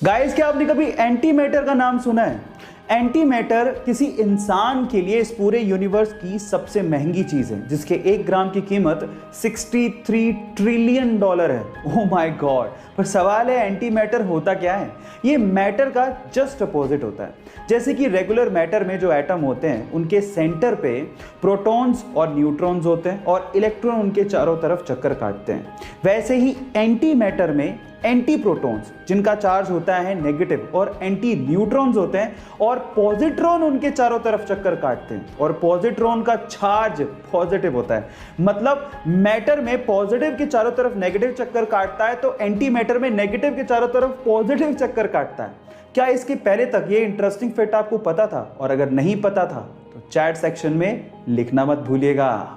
Guys, क्या आपने कभी एंटी मैटर का नाम सुना है? एंटी मैटर किसी इंसान के लिए इस पूरे यूनिवर्स की सबसे महंगी चीज है, जिसके 1 ग्राम की कीमत 63 ट्रिलियन डॉलर है। Oh my God. पर सवाल है, एंटी मैटर होता क्या है? ये मैटर का जस्ट अपोजिट होता है। जैसे कि रेगुलर मैटर में जो एटम होते हैं, उनके सेंटर पे प्रोटॉन्स और न्यूट्रॉन्स होते हैं और इलेक्ट्रॉन उनके चारों तरफ चक्कर काटते हैं। वैसे ही एंटी मैटर में एंटी प्रोटॉन्स, जिनका चार्ज होता है नेगेटिव, और एंटी न्यूट्रॉन्स होते हैं और पॉजिट्रॉन उनके चारों तरफ चक्कर काटते हैं और पॉजिट्रॉन का चार्ज पॉजिटिव होता है। मतलब मैटर में पॉजिटिव के चारों तरफ नेगेटिव चक्कर काटता है, तो एंटी मैटर में नेगेटिव के चारों तरफ पॉजिटिव चक्कर काटता है। क्या इसके पहले तक ये इंटरेस्टिंग फैक्ट आपको पता था? और अगर नहीं पता था तो चैट सेक्शन में लिखना मत भूलिएगा।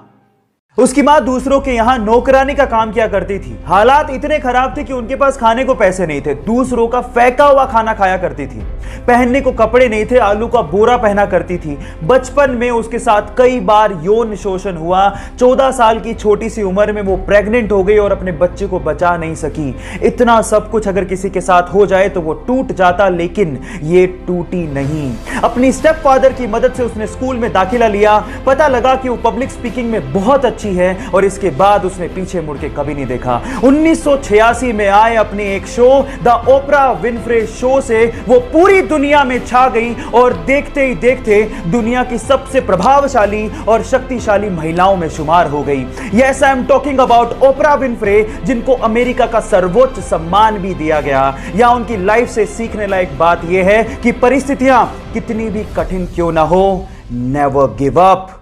उसकी मां दूसरों के यहां नौकरानी का काम किया करती थी। हालात इतने खराब थे कि उनके पास खाने को पैसे नहीं थे। दूसरों का फेंका हुआ खाना खाया करती थी। पहनने को कपड़े नहीं थे, आलू का बोरा पहना करती थी। बचपन में उसके साथ कई बार यौन शोषण हुआ। 14 साल की छोटी सी उम्र में वो प्रेग्नेंट हो गई और अपने बच्चे को बचा नहीं सकी। इतना सब कुछ अगर किसी के साथ हो जाए तो वो टूट जाता, लेकिन ये टूटी नहीं। अपनी स्टेप फादर की मदद से उसने स्कूल में दाखिला लिया। पता लगा कि वो पब्लिक स्पीकिंग में बहुत अच्छी है और इसके बाद उसने पीछे मुड़ के कभी नहीं देखा। 1986 में आए अपने एक show the Oprah Winfrey show से वो पूरी दुनिया में छा गई और देखते ही देखते दुनिया की सबसे प्रभावशाली और शक्तिशाली महिलाओं में शुमार हो गई। Yes, I am talking about Oprah Winfrey, जिनको अमेरिका का सर्वोच्च सम्मान भी दिया गया। या उनकी लाइफ से सीखने लायक बात यह है कि परिस्थितियां कितनी भी कठिन क्यों ना हो, नेवर गिव अप।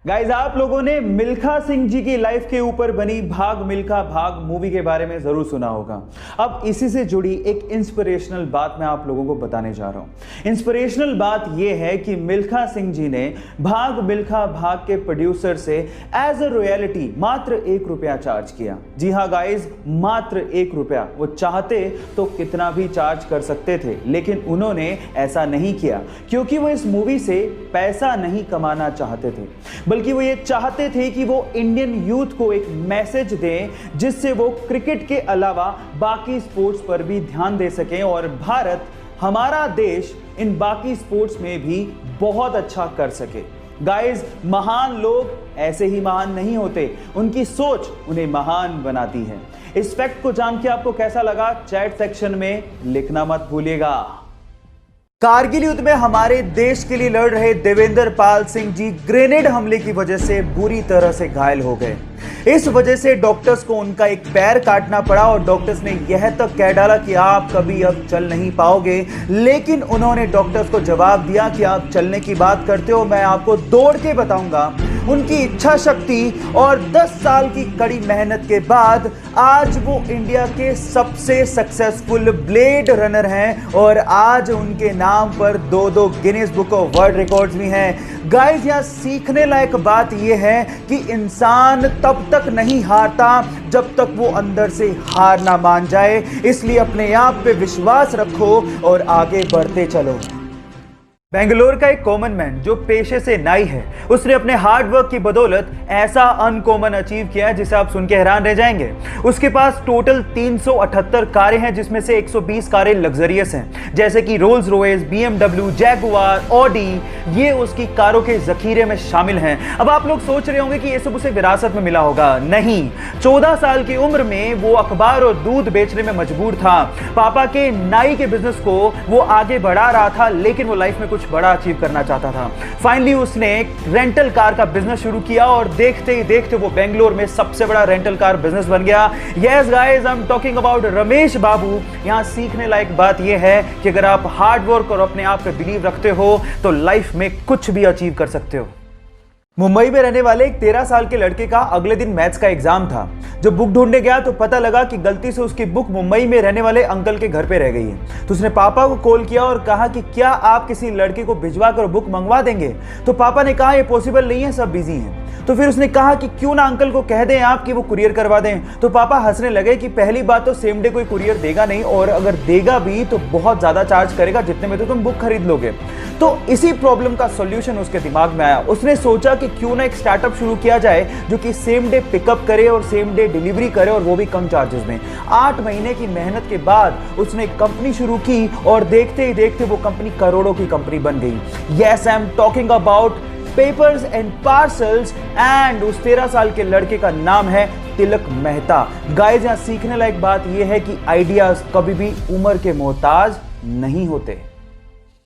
गाइज, आप लोगों ने मिल्खा सिंह जी की लाइफ के ऊपर बनी भाग मिल्खा भाग मूवी के बारे में जरूर सुना होगा। अब इसी से जुड़ी एक इंस्पिरेशनल बात मैं आप लोगों को बताने जा रहा हूं। इंस्पिरेशनल बात यह है कि मिल्खा सिंह जी ने भाग मिल्खा भाग के प्रोड्यूसर से एज अ रॉयल्टी मात्र 1 रुपया चार्ज किया। जी हां गाइज, मात्र 1 रुपया। वो चाहते तो कितना भी चार्ज कर सकते थे, लेकिन उन्होंने ऐसा नहीं किया, क्योंकि वो इस मूवी से पैसा नहीं कमाना चाहते थे, बल्कि वो ये चाहते थे कि वो इंडियन यूथ को एक मैसेज दें, जिससे वो क्रिकेट के अलावा बाकी स्पोर्ट्स पर भी ध्यान दे सकें और भारत, हमारा देश, इन बाकी स्पोर्ट्स में भी बहुत अच्छा कर सके। गाइज, महान लोग ऐसे ही महान नहीं होते, उनकी सोच उन्हें महान बनाती है। इस फैक्ट को जान के आपको कैसा लगा, चैट सेक्शन में लिखना मत भूलिएगा। कारगिल युद्ध में हमारे देश के लिए लड़ रहे देवेंद्र पाल सिंह जी ग्रेनेड हमले की वजह से बुरी तरह से घायल हो गए। इस वजह से डॉक्टर्स को उनका एक पैर काटना पड़ा और डॉक्टर्स ने यह तक कह डाला कि आप कभी अब चल नहीं पाओगे। लेकिन उन्होंने डॉक्टर्स को जवाब दिया कि आप चलने की बात करते हो, मैं आपको दौड़ के बताऊंगा। उनकी इच्छा शक्ति और 10 साल की कड़ी मेहनत के बाद आज वो इंडिया के सबसे सक्सेसफुल ब्लेड रनर हैं और आज उनके नाम पर 2 Guinness book of world records भी हैं। गाइस, यहाँ सीखने लायक बात यह है कि इंसान तब तक नहीं हारता जब तक वो अंदर से हार ना मान जाए। इसलिए अपने आप पे विश्वास रखो और आगे बढ़ते चलो। बेंगलोर का एक कॉमन मैन जो पेशे से नाई है, उसने अपने हार्ड वर्क की बदौलत ऐसा अनकॉमन अचीव किया है जिसे आप सुन के हैरान रह जाएंगे। उसके पास टोटल 378 कारें हैं, जिसमें से 120 कारें लग्जरियस हैं, जैसे कि Rolls Royce, BMW, Jaguar, Audi. ये उसकी कारों के जखीरे में शामिल हैं। अब आप लोग सोच रहे होंगे कि ये सब उसे विरासत में मिला होगा। नहीं, 14 साल की उम्र में वो अखबार और दूध बेचने में मजबूर था। पापा के नाई के बिजनेस को वो आगे बढ़ा रहा था, लेकिन वो लाइफ में कुछ बड़ा अचीव करना चाहता था। फाइनली उसने एक रेंटल कार का बिजनेस शुरू किया और देखते ही देखते वो बेंगलोर में सबसे बड़ा रेंटल कार बिजनेस बन गया। Yes guys, I am talking about Ramesh Babu. यहां सीखने लायक बात यह है कि अगर आप हार्ड वर्क और अपने आप पे बिलीव रखते हो तो लाइफ में कुछ भी अचीव कर सकते हो। मुंबई में रहने वाले एक 13 साल के लड़के का अगले दिन मैथ्स का एग्जाम था। जब बुक ढूंढने गया तो पता लगा कि गलती से उसकी बुक मुंबई में रहने वाले अंकल के घर पे रह गई है। तो उसने पापा को कॉल किया और कहा कि क्या आप किसी लड़के को भिजवा कर बुक मंगवा देंगे? तो पापा ने कहा ये पॉसिबल नहीं है, सब बिजी हैं। तो फिर उसने कहा कि क्यों ना अंकल को कह दें आप कि वो कुरियर करवा दें। तो पापा हंसने लगे कि पहली बात तो सेम डे कोई कुरियर देगा नहीं, और अगर देगा भी तो बहुत ज्यादा चार्ज करेगा जितने में तो तुम बुक खरीद लोगे। तो इसी प्रॉब्लम का सॉल्यूशन उसके दिमाग में आया। उसने सोचा कि क्यों ना एक स्टार्टअप शुरू किया जाए जो कि सेम डे पिकअप करे और सेम डे डिलीवरी करे, और वो भी कम चार्जेस में। 8 महीने की मेहनत के बाद उसने एक कंपनी शुरू की और देखते ही देखते वो कंपनी करोड़ों की कंपनी बन गई। Yes, I am talking about papers and parcels, and उस 13 साल के लड़के का नाम है तिलक मेहता। गाइस, यहां सीखने लायक बात यह है कि आइडियाज कभी भी उम्र के मोहताज नहीं होते।